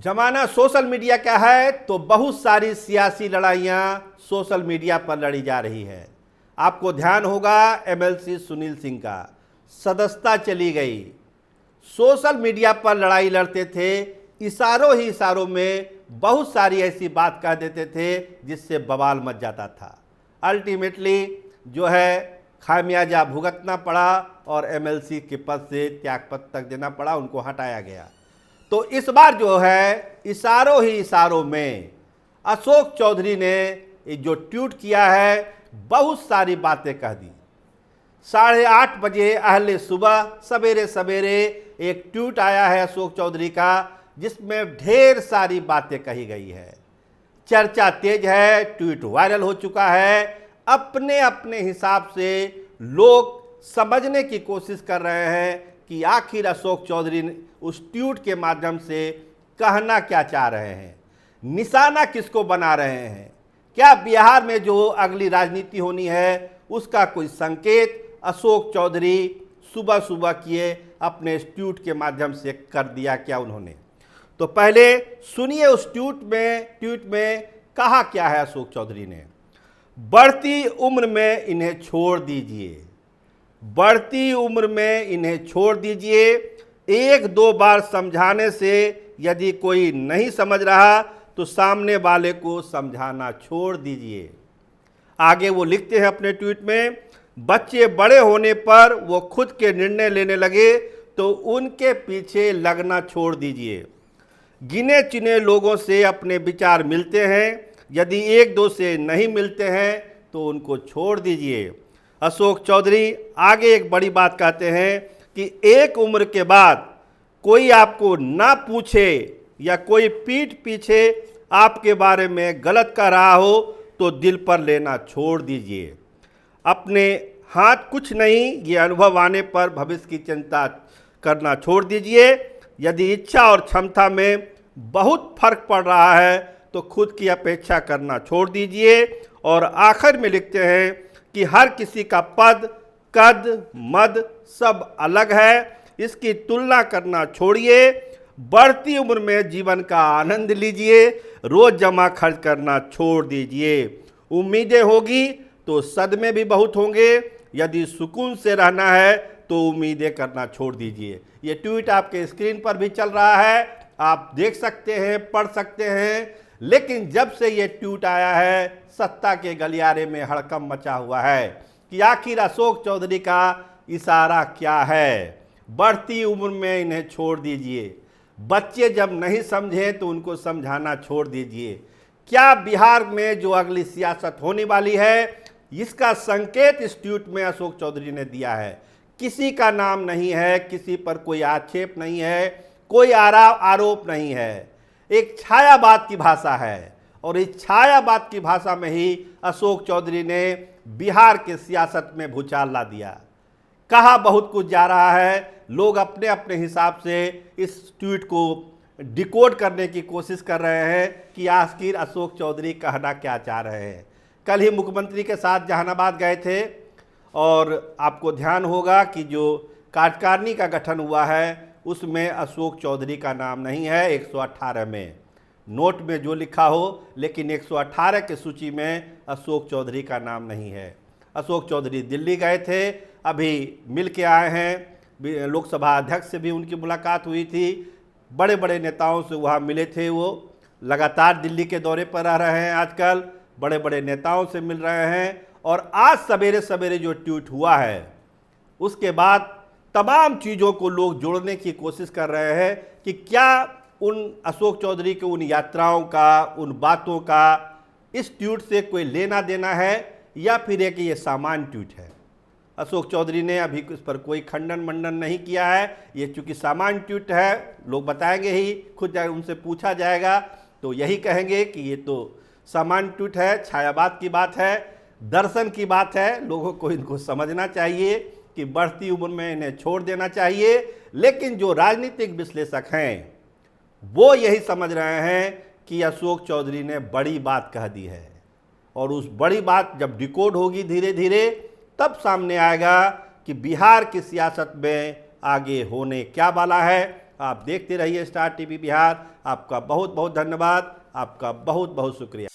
जमाना social media का है तो बहुत सारी सियासी लड़ाइयाँ सोशल मीडिया पर लड़ी जा रही है। आपको ध्यान होगा एमएलसी सुनील सिंह का सदस्यता चली गई। सोशल मीडिया पर लड़ाई लड़ते थे, इशारों ही इशारों में बहुत सारी ऐसी बात कह देते थे जिससे बवाल मच जाता था। अल्टीमेटली जो है खामियाजा भुगतना पड़ा और एमएलसी के पद से त्यागपत्र तक देना पड़ा, उनको हटाया गया। तो इस बार जो है इशारों ही इशारों में अशोक चौधरी ने जो ट्वीट किया है बहुत सारी बातें कह दी। 8:30 बजे अहले सुबह सवेरे सवेरे एक ट्वीट आया है अशोक चौधरी का जिसमें ढेर सारी बातें कही गई है। चर्चा तेज है, ट्वीट वायरल हो चुका है। अपने अपने हिसाब से लोग समझने की कोशिश कर रहे हैं कि आखिर अशोक चौधरी उस ट्वीट के माध्यम से कहना क्या चाह रहे हैं, निशाना किसको बना रहे हैं। क्या बिहार में जो अगली राजनीति होनी है उसका कोई संकेत अशोक चौधरी सुबह सुबह किए अपने इस ट्वीट के माध्यम से कर दिया क्या उन्होंने? तो पहले सुनिए उस ट्वीट में कहा क्या है अशोक चौधरी ने। बढ़ती उम्र में इन्हें छोड़ दीजिए, बढ़ती उम्र में इन्हें छोड़ दीजिए। एक दो बार समझाने से यदि कोई नहीं समझ रहा तो सामने वाले को समझाना छोड़ दीजिए। आगे वो लिखते हैं अपने ट्वीट में, बच्चे बड़े होने पर वो खुद के निर्णय लेने लगे तो उनके पीछे लगना छोड़ दीजिए। गिने चुने लोगों से अपने विचार मिलते हैं, यदि एक दो से नहीं मिलते हैं तो उनको छोड़ दीजिए। अशोक चौधरी आगे एक बड़ी बात कहते हैं कि एक उम्र के बाद कोई आपको ना पूछे या कोई पीठ पीछे आपके बारे में गलत कह रहा हो तो दिल पर लेना छोड़ दीजिए। अपने हाथ कुछ नहीं, ये अनुभव आने पर भविष्य की चिंता करना छोड़ दीजिए। यदि इच्छा और क्षमता में बहुत फर्क पड़ रहा है तो खुद की अपेक्षा करना छोड़ दीजिए। और आखिर में लिखते हैं कि हर किसी का पद, कद, मद सब अलग है, इसकी तुलना करना छोड़िए। बढ़ती उम्र में जीवन का आनंद लीजिए, रोज जमा खर्च करना छोड़ दीजिए। उम्मीदें होगी तो सदमे भी बहुत होंगे, यदि सुकून से रहना है तो उम्मीदें करना छोड़ दीजिए। ये ट्वीट आपके स्क्रीन पर भी चल रहा है, आप देख सकते हैं, पढ़ सकते हैं। लेकिन जब से ये ट्वीट आया है सत्ता के गलियारे में हड़कंप मचा हुआ है कि आखिर अशोक चौधरी का इशारा क्या है। बढ़ती उम्र में इन्हें छोड़ दीजिए, बच्चे जब नहीं समझें तो उनको समझाना छोड़ दीजिए। क्या बिहार में जो अगली सियासत होने वाली है इसका संकेत इस ट्वीट में अशोक चौधरी ने दिया है। किसी का नाम नहीं है, किसी पर कोई आक्षेप नहीं है, कोई आरोप नहीं है, एक छायावाद की भाषा है। और इस छायावाद की भाषा में ही अशोक चौधरी ने बिहार के सियासत में भूचाल ला दिया। कहा बहुत कुछ जा रहा है, लोग अपने अपने हिसाब से इस ट्वीट को डिकोड करने की कोशिश कर रहे हैं कि आखिर अशोक चौधरी कहना क्या चाह रहे हैं। कल ही मुख्यमंत्री के साथ जहानाबाद गए थे और आपको ध्यान होगा कि जो कार्यकारिणी का गठन हुआ है उसमें अशोक चौधरी का नाम नहीं है 118 में। नोट में जो लिखा हो, लेकिन 118 की सूची में अशोक चौधरी का नाम नहीं है। अशोक चौधरी दिल्ली गए थे, अभी मिल के आए हैं, लोकसभा अध्यक्ष से भी उनकी मुलाकात हुई थी, बड़े बड़े नेताओं से वहाँ मिले थे। वो लगातार दिल्ली के दौरे पर रह रहे हैं, आजकल बड़े बड़े नेताओं से मिल रहे हैं। और आज सवेरे सवेरे जो ट्वीट हुआ है उसके बाद तमाम चीज़ों को लोग जोड़ने की कोशिश कर रहे हैं कि क्या उन अशोक चौधरी के उन यात्राओं का, उन बातों का इस ट्वीट से कोई लेना देना है या फिर एक ये सामान्य ट्वीट है। अशोक चौधरी ने अभी इस पर कोई खंडन मंडन नहीं किया है। ये चूँकि सामान्य ट्वीट है, लोग बताएंगे ही, खुद उनसे पूछा जाएगा तो यही कहेंगे कि ये तो सामान्य ट्वीट है, छायावाद की बात है, दर्शन की बात है। लोगों को इनको समझना चाहिए कि बढ़ती उम्र में इन्हें छोड़ देना चाहिए। लेकिन जो राजनीतिक विश्लेषक हैं वो यही समझ रहे हैं कि अशोक चौधरी ने बड़ी बात कह दी है और उस बड़ी बात जब डिकोड होगी धीरे धीरे तब सामने आएगा कि बिहार की सियासत में आगे होने क्या वाला है। आप देखते रहिए स्टार टीवी बिहार। आपका बहुत बहुत धन्यवाद, आपका बहुत बहुत शुक्रिया।